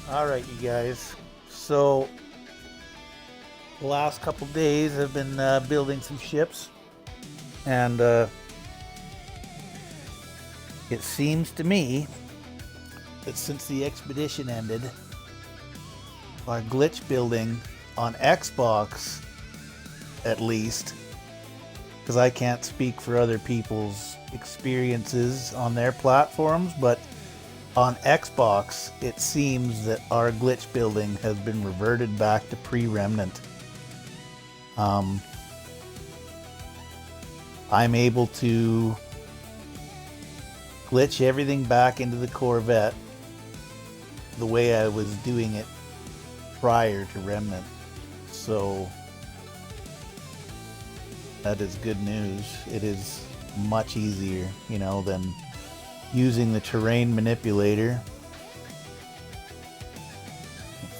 All right, you guys. So the last couple days I've been building some ships, and it seems to me that since the expedition ended, our glitch building on Xbox, at least, because I can't speak for other people's experiences on their platforms, but on Xbox, it seems that our glitch building has been reverted back to pre-remnant. Um, I'm able to glitch everything back into the Corvette the way I was doing it prior to Remnant. So that is good news. It is much easier, than using the terrain manipulator.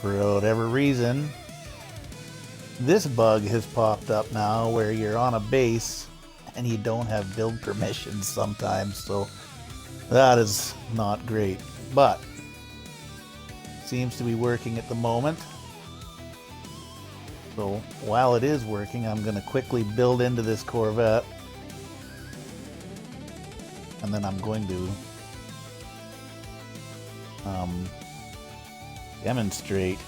For whatever reason, this bug has popped up now where you're on a base and you don't have build permissions sometimes, so that is not great, but seems to be working at the moment. So while it is working, I'm going to quickly build into this Corvette, and then I'm going to demonstrate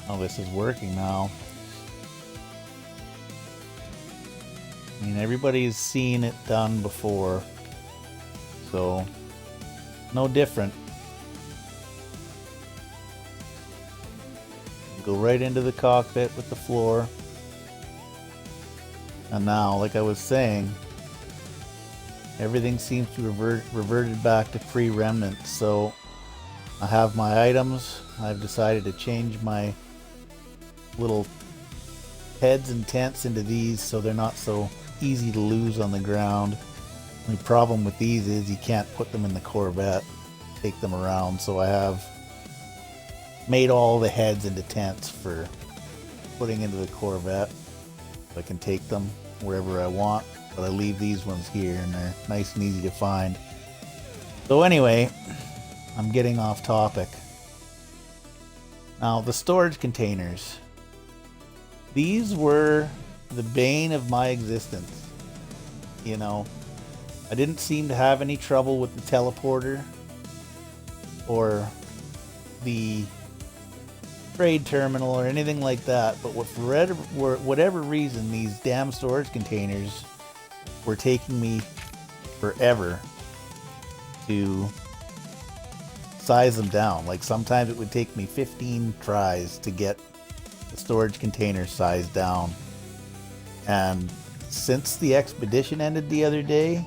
how this is working now. I mean, everybody's seen it done before, so no different. Go right into the cockpit with the floor. And now, like I was saying, everything seems to reverted back to pre-remnant. So I have my items. I've decided to change my little heads and tents into these so they're not so easy to lose on the ground. The problem with these is you can't put them in the Corvette, take them around. So I have made all the heads into tents for putting into the Corvette. I can take them wherever I want, but I leave these ones here and they're nice and easy to find. So anyway, I'm getting off topic. Now, the storage containers. These were the bane of my existence. I didn't seem to have any trouble with the teleporter or the trade terminal or anything like that, but for whatever reason, these damn storage containers were taking me forever to size them down. Like sometimes it would take me 15 tries to get the storage container sized down. And since the expedition ended the other day,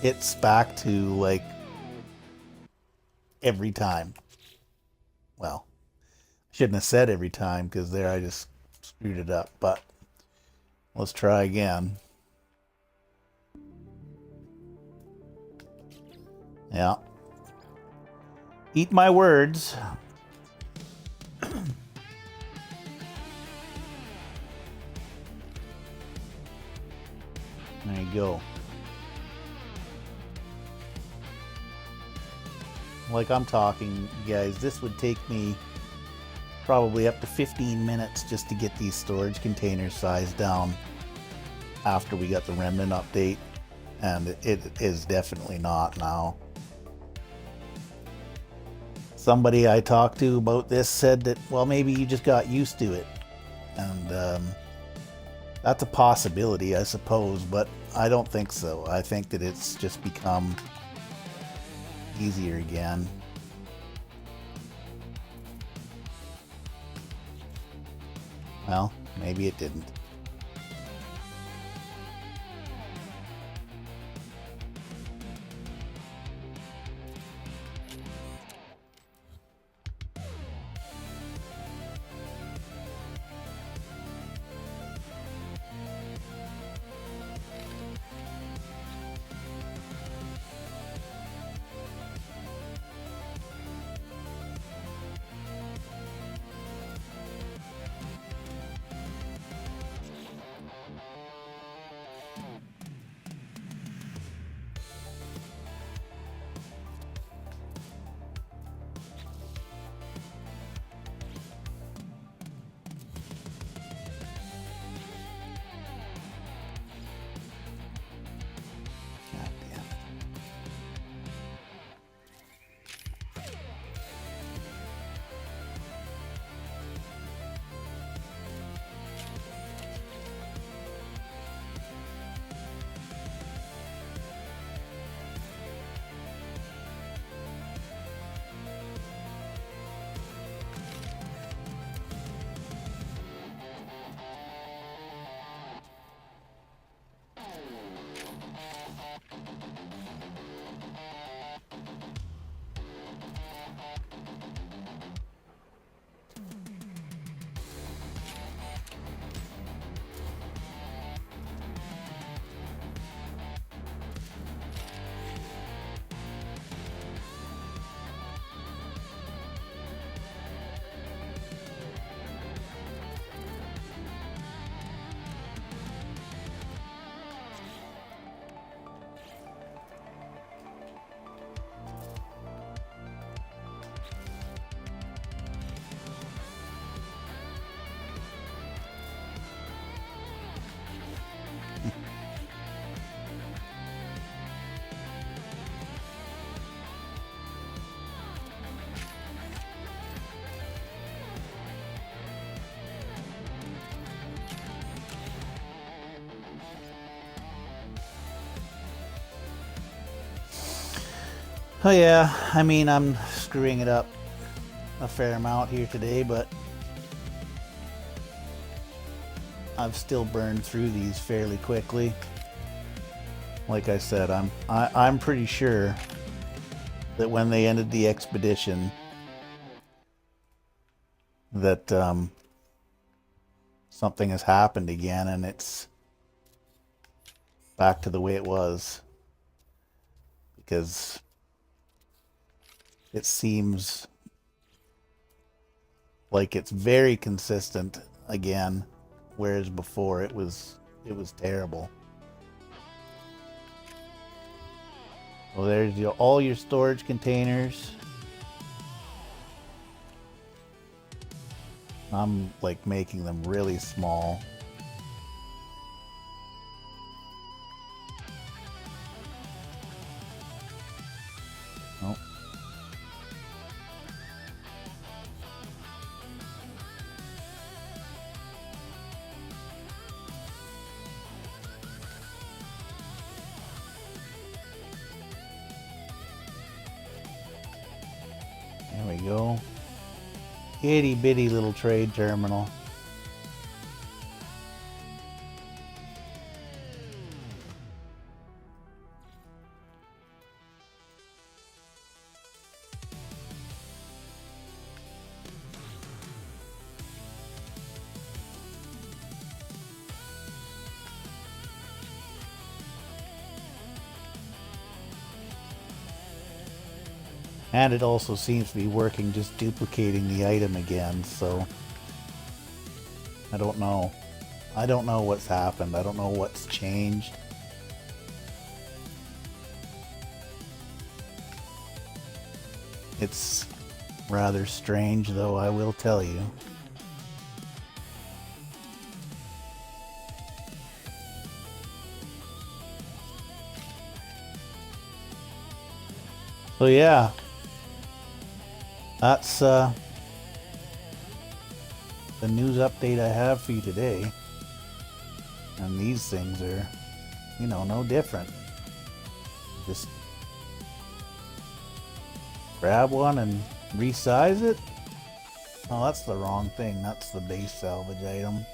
it's back to like every time. Well, shouldn't have said every time because there I just screwed it up, but let's try again. Yeah. Eat my words. There you go. Like I'm talking, guys, this would take me probably up to 15 minutes just to get these storage containers sized down after we got the Remnant update, and it is definitely not now. Somebody I talked to about this said that, well, maybe you just got used to it, and that's a possibility, I suppose, but I don't think so. I think that it's just become easier again. Well, maybe it didn't. Oh yeah, I mean, I'm screwing it up a fair amount here today, but I've still burned through these fairly quickly. Like I said, I'm pretty sure that when they ended the expedition that something has happened again and it's back to the way it was, because it seems like it's very consistent again, whereas before it was terrible. Well, there's all your storage containers. I'm like making them really small. Oh. There we go. Itty bitty little trade terminal. And it also seems to be working, just duplicating the item again, so I don't know. I don't know what's happened. I don't know what's changed. It's rather strange, though, I will tell you. So yeah, that's the news update I have for you today. And these things are, you know, no different. Just grab one and resize it. Oh, that's the wrong thing. That's the base salvage item.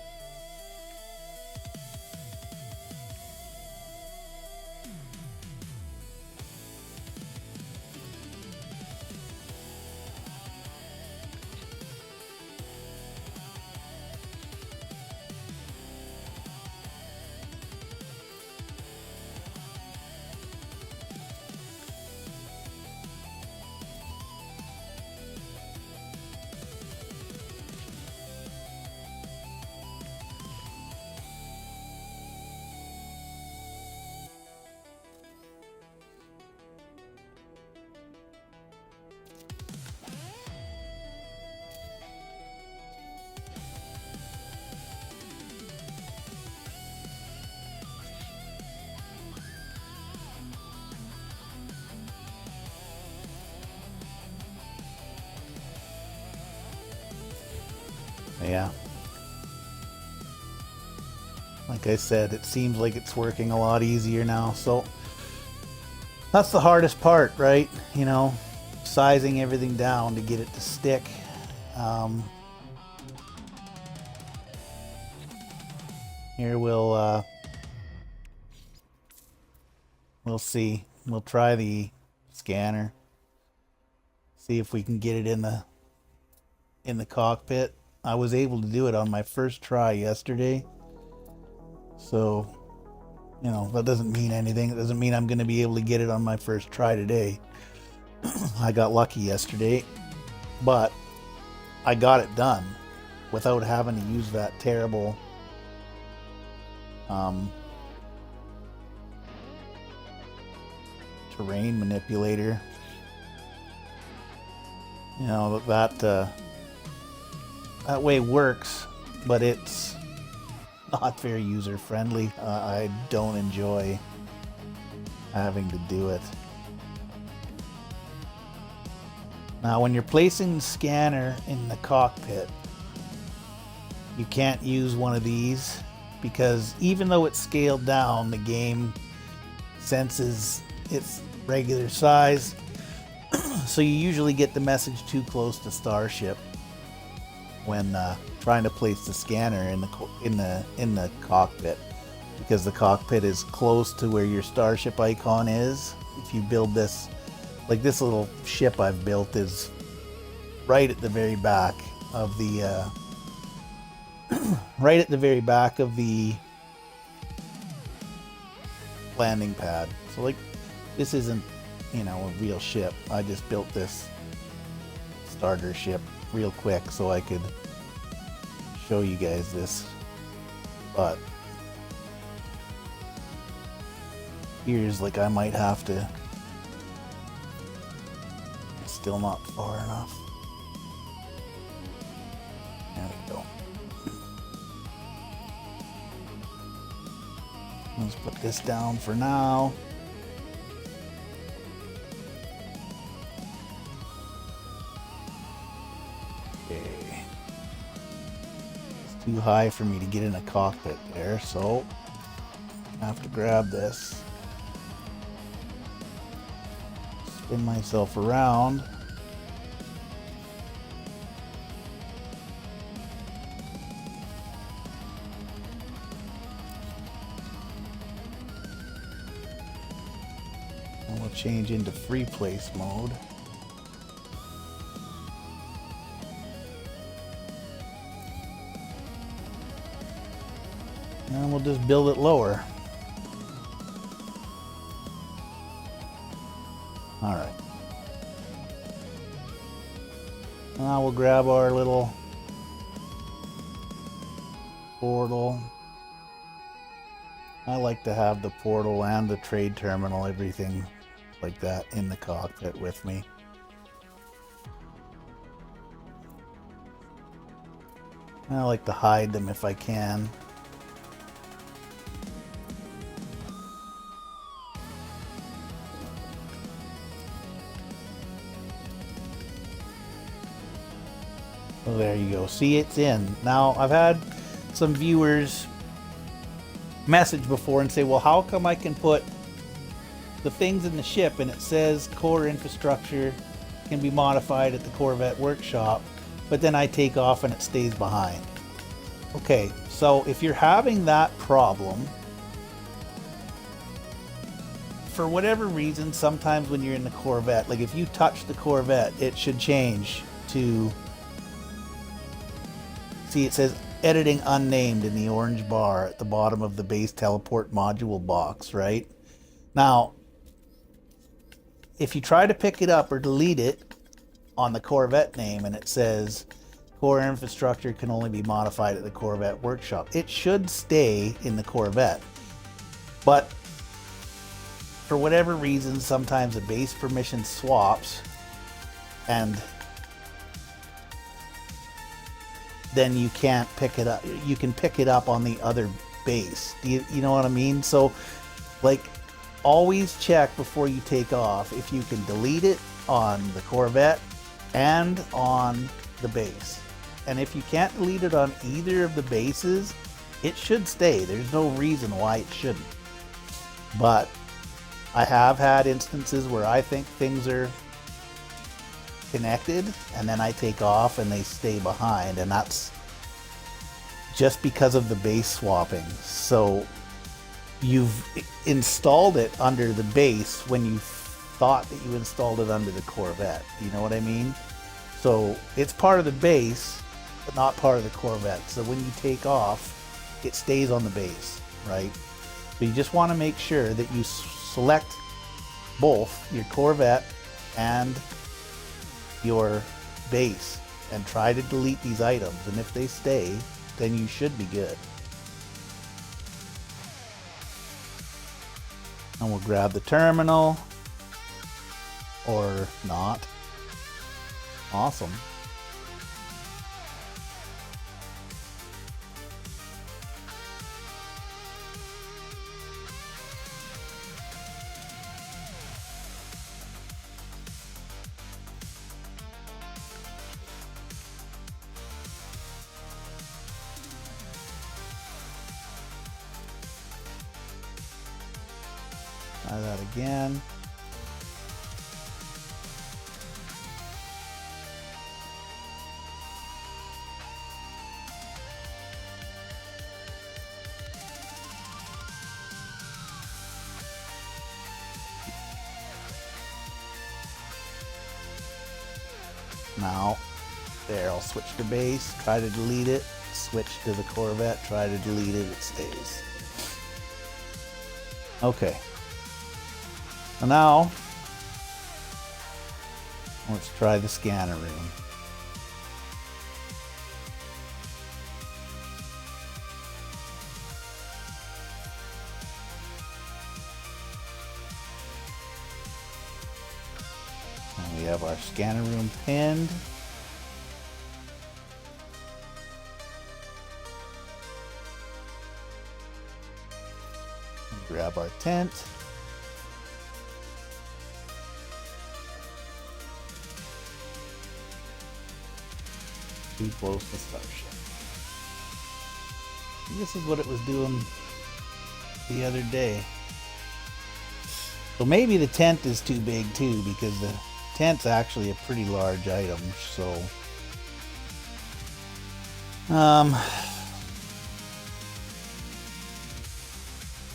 Yeah. Like I said, it seems like it's working a lot easier now, so that's the hardest part, right? You know, sizing everything down to get it to stick. Here we'll see. We'll try the scanner. See if we can get it in the cockpit. I was able to do it on my first try yesterday. So, you know, that doesn't mean anything. It doesn't mean I'm going to be able to get it on my first try today. I got lucky yesterday, but I got it done without having to use that terrible terrain manipulator. You know, that way works, but it's not very user friendly. I don't enjoy having to do it. Now, when you're placing the scanner in the cockpit, you can't use one of these because even though it's scaled down, the game senses its regular size So you usually get the message too close to Starship when trying to place the scanner in the cockpit, because the cockpit is close to where your Starship icon is. If you build this, like this little ship I've built is right at the very back of the right at the very back of the landing pad. So like this isn't, you know, a real ship. I just built this starter ship real quick so I could show you guys this. But here's, like, I might have to, it's still not far enough. There we go. Let's put this down for now. Okay. It's too high for me to get in a cockpit there, so I have to grab this. Spin myself around. And we'll change into free place mode. And we'll just build it lower. Alright. Now we'll grab our little portal. I like to have the portal and the trade terminal, everything like that, in the cockpit with me. I like to hide them if I can. So there you go. See, it's in. Now, I've had some viewers message before and say, well, how come I can put the things in the ship and it says core infrastructure can be modified at the Corvette workshop, but then I take off and it stays behind? Okay, so if you're having that problem, for whatever reason, sometimes when you're in the Corvette, like if you touch the Corvette, it should change to, see, it says editing unnamed in the orange bar at the bottom of the base teleport module box, right? Now, if you try to pick it up or delete it on the Corvette name and it says core infrastructure can only be modified at the Corvette workshop, it should stay in the Corvette. But for whatever reason, sometimes the base permission swaps and then you can't pick it up. You can pick it up on the other base. You know what I mean? So, like, always check before you take off if you can delete it on the Corvette and on the base. And if you can't delete it on either of the bases, it should stay. There's no reason why it shouldn't. But I have had instances where I think things are connected and then I take off and they stay behind, and that's just because of the base swapping. So you've installed it under the base when you thought that you installed it under the Corvette. You know what I mean? So it's part of the base but not part of the Corvette. So when you take off, it stays on the base, right? So you just want to make sure that you select both your Corvette and your base and try to delete these items, and if they stay, then you should be good. And we'll grab the terminal, or not. Awesome. Try that again. Now, there, I'll switch to base, try to delete it, switch to the Corvette, try to delete it, it stays. Okay. So now, let's try the scanner room. And we have our scanner room pinned. Grab our tent. Too close to Starship. This is what it was doing the other day. So maybe the tent is too big too, because the tent's actually a pretty large item. So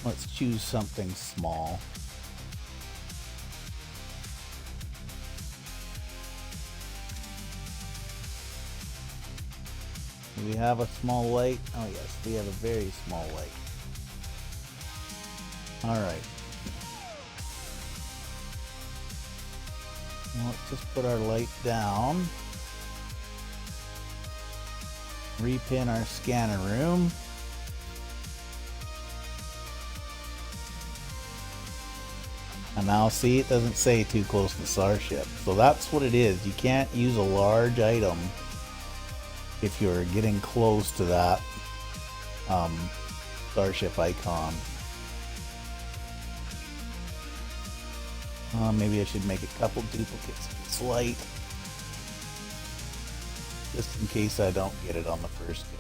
let's choose something small. Do we have a small light? Oh yes, we have a very small light. Alright. Let's just put our light down. Repin our scanner room. And now see, it doesn't say too close to Starship. So that's what it is. You can't use a large item if you're getting close to that Starship icon. Maybe I should make a couple duplicates of this light, just in case I don't get it on the first kill.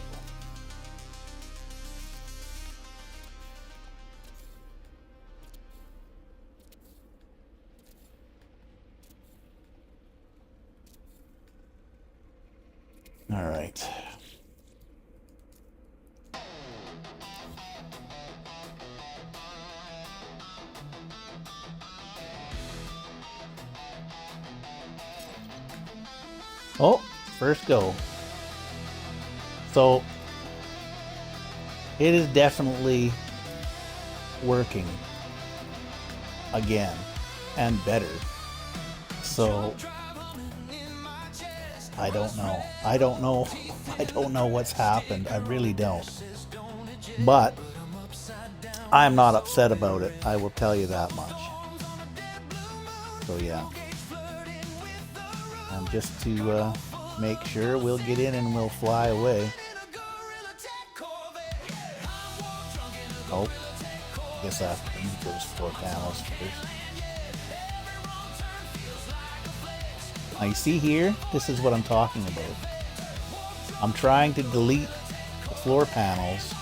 All right. Oh, first go. So it is definitely working again and better. So I don't know. I don't know what's happened. I really don't. But I'm not upset about it. I will tell you that much. So yeah. And just to make sure, we'll get in and we'll fly away. Oh, I guess I have to use those 4 panels first. Now you see here, this is what I'm talking about. I'm trying to delete the floor panels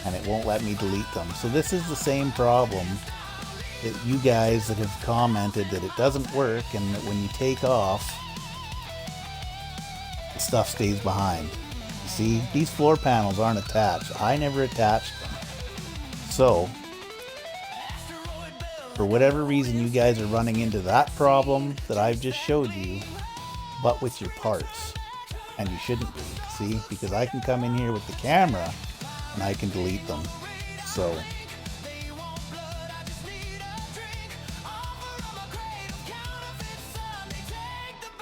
and it won't let me delete them. So this is the same problem that you guys that have commented that it doesn't work, and that when you take off, the stuff stays behind. You see, these floor panels aren't attached. I never attached them. So, for whatever reason, you guys are running into that problem that I've just showed you, but with your parts. And you shouldn't be, see? Because I can come in here with the camera and I can delete them. So,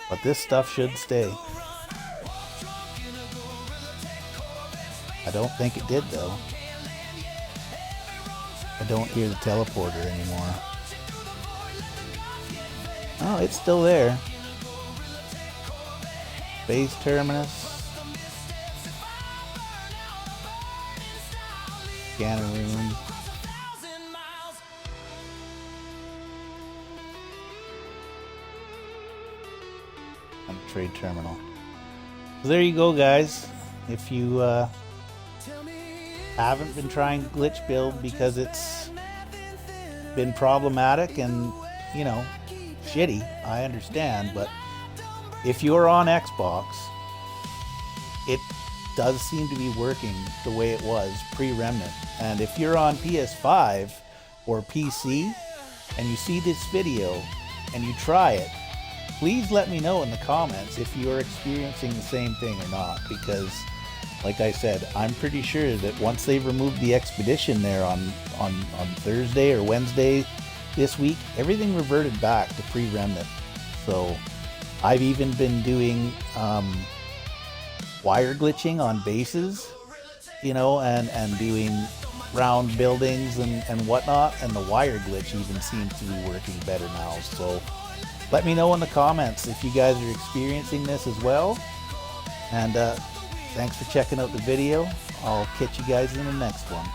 but this stuff should stay. I don't think it did though. I don't hear the teleporter anymore. Oh, it's still there. Base terminus. Scanner room. And trade terminal. So there you go, guys. If you haven't been trying Glitch Build because it's been problematic and, you know, shitty, I understand, but if you're on Xbox, it does seem to be working the way it was pre-Remnant. And if you're on PS5 or PC and you see this video and you try it, please let me know in the comments if you are experiencing the same thing or not, because like I said, I'm pretty sure that once they've removed the expedition there on Thursday or Wednesday this week, everything reverted back to pre-remnant. So I've even been doing wire glitching on bases, you know, and doing round buildings and whatnot, and the wire glitch even seems to be working better now. So let me know in the comments if you guys are experiencing this as well. And thanks for checking out the video. I'll catch you guys in the next one.